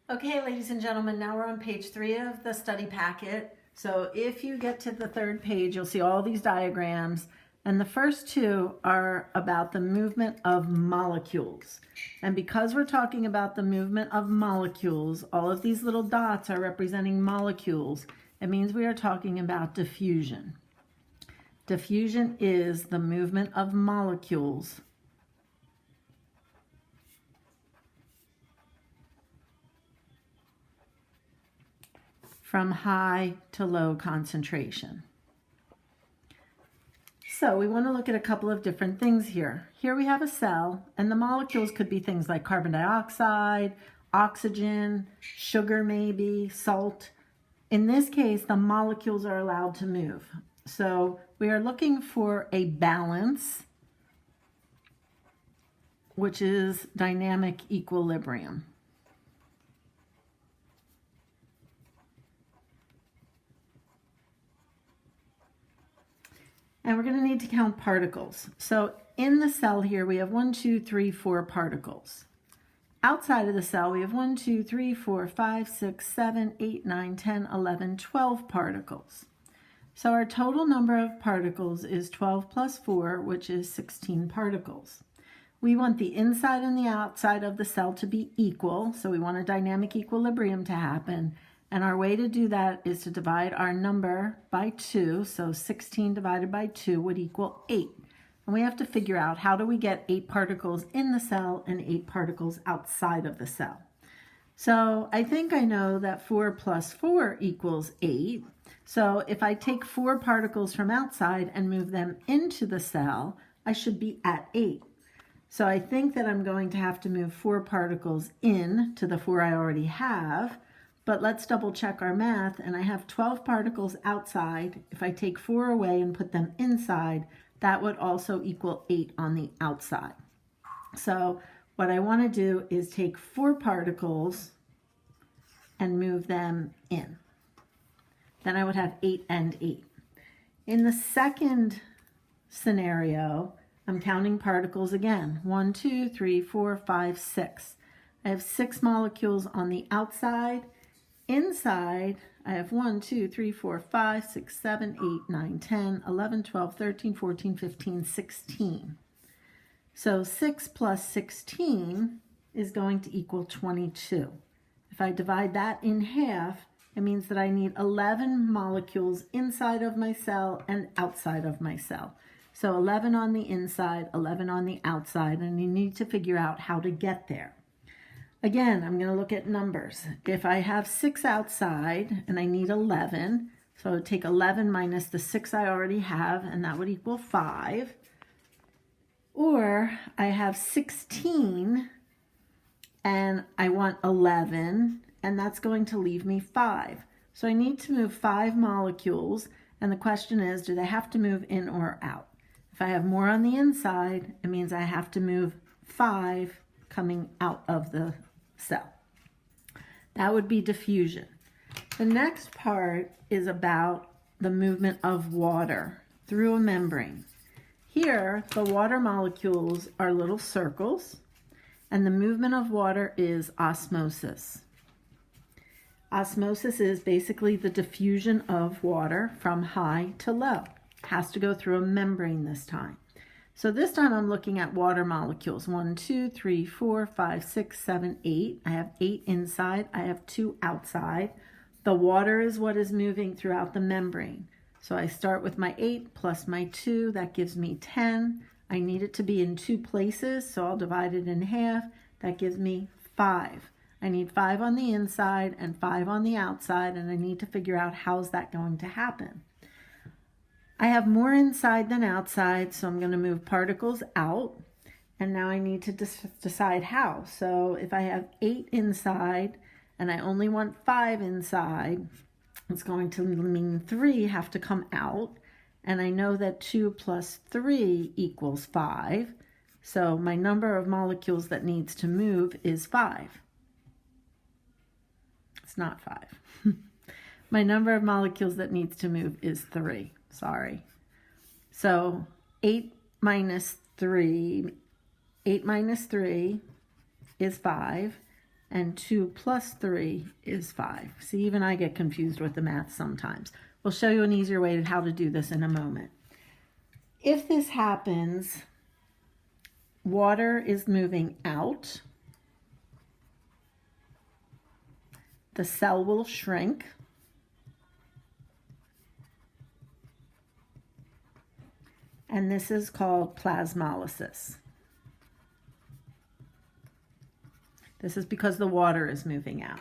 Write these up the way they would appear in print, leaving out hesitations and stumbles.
Okay, ladies and gentlemen, now we're on page 3 of the study packet. So if you get to the 3rd page, you'll see all these diagrams. And the first 2 are about the movement of molecules. And because we're talking about the movement of molecules, all of these little dots are representing molecules. It means we are talking about diffusion. Diffusion is the movement of molecules from high to low concentration. So we want to look at a couple of different things here. Here we have a cell, and the molecules could be things like carbon dioxide, oxygen, sugar maybe, salt. In this case, the molecules are allowed to move. So we are looking for a balance, which is dynamic equilibrium. And we're going to need to count particles. So in the cell here, we have 1, 2, 3, 4 particles. Outside of the cell, we have 1, 2, 3, 4, 5, 6, 7, 8, 9, 10, 11, 12 particles. So our total number of particles is 12 plus 4, which is 16 particles. We want the inside and the outside of the cell to be equal, so we want a dynamic equilibrium to happen. And our way to do that is to divide our number by 2. So 16 divided by 2 would equal 8. And we have to figure out, how do we get 8 particles in the cell and 8 particles outside of the cell? So I think I know that 4 plus 4 equals 8. So if I take 4 particles from outside and move them into the cell, I should be at 8. So I think that I'm going to have to move 4 particles in to the 4 I already have. But let's double check our math, and I have 12 particles outside. If I take 4 away and put them inside, that would also equal 8 on the outside. So what I want to do is take 4 particles and move them in. Then I would have 8 and 8. In the second scenario, I'm counting particles again. 1, 2, 3, 4, 5, 6. I have 6 molecules on the outside. Inside, I have 1, 2, 3, 4, 5, 6, 7, 8, 9, 10, 11, 12, 13, 14, 15, 16. So 6 plus 16 is going to equal 22. If I divide that in half, it means that I need 11 molecules inside of my cell and outside of my cell. So 11 on the inside, 11 on the outside, and you need to figure out how to get there. Again, I'm going to look at numbers. If I have 6 outside and I need 11, so I would take 11 minus the 6 I already have, and that would equal 5. Or I have 16 and I want 11, and that's going to leave me 5. So I need to move 5 molecules, and the question is, do they have to move in or out? If I have more on the inside, it means I have to move 5 coming out of the cell. That would be diffusion. The next part is about the movement of water through a membrane. Here, the water molecules are little circles, and the movement of water is osmosis. Osmosis is basically the diffusion of water from high to low. It has to go through a membrane this time. So this time I'm looking at water molecules. 1, 2, 3, 4, 5, 6, 7, 8. I have 8 inside. I have 2 outside. The water is what is moving throughout the membrane. So I start with my 8 plus my 2. That gives me 10. I need it to be in 2 places, so I'll divide it in half. That gives me 5. I need 5 on the inside and 5 on the outside, and I need to figure out how's that going to happen. I have more inside than outside, so I'm going to move particles out, and now I need to decide how. So if I have 8 inside and I only want 5 inside, it's going to mean 3 have to come out, and I know that 2 plus 3 equals 5, so my number of molecules that needs to move is 5. It's not 5. My number of molecules that needs to move is 3. Sorry. So 8 minus 3 is 5. and 2 plus 3 is 5. See, even I get confused with the math sometimes. We'll show you an easier way to how to do this in a moment. If this happens, water is moving out. The cell will shrink. And this is called plasmolysis. This is because the water is moving out.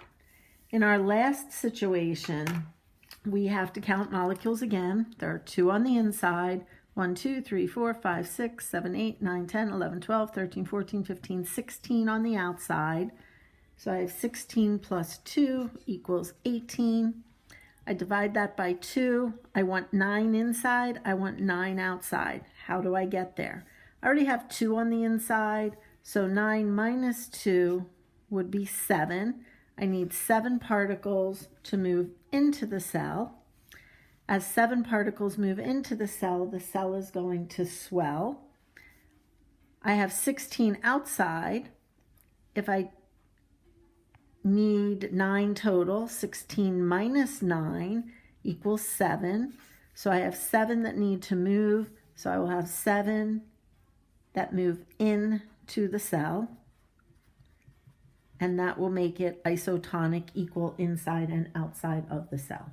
In our last situation, we have to count molecules again. There are 2 on the inside. 1, 2, 3, 4, 5, 6, 7, 8, 9, 10, 11, 12, 13, 14, 15, 16 on the outside. So I have 16 plus 2 equals 18. I divide that by 2. I want 9 inside. I want 9 outside. How do I get there? I already have 2 on the inside, so 9 minus 2 would be 7. I need 7 particles to move into the cell. As 7 particles move into the cell is going to swell. I have 16 outside. If I need 9 total, 16 minus 9 equals 7. So I have 7 that need to move. So I will have 7 that move into the cell. And that will make it isotonic, equal inside and outside of the cell.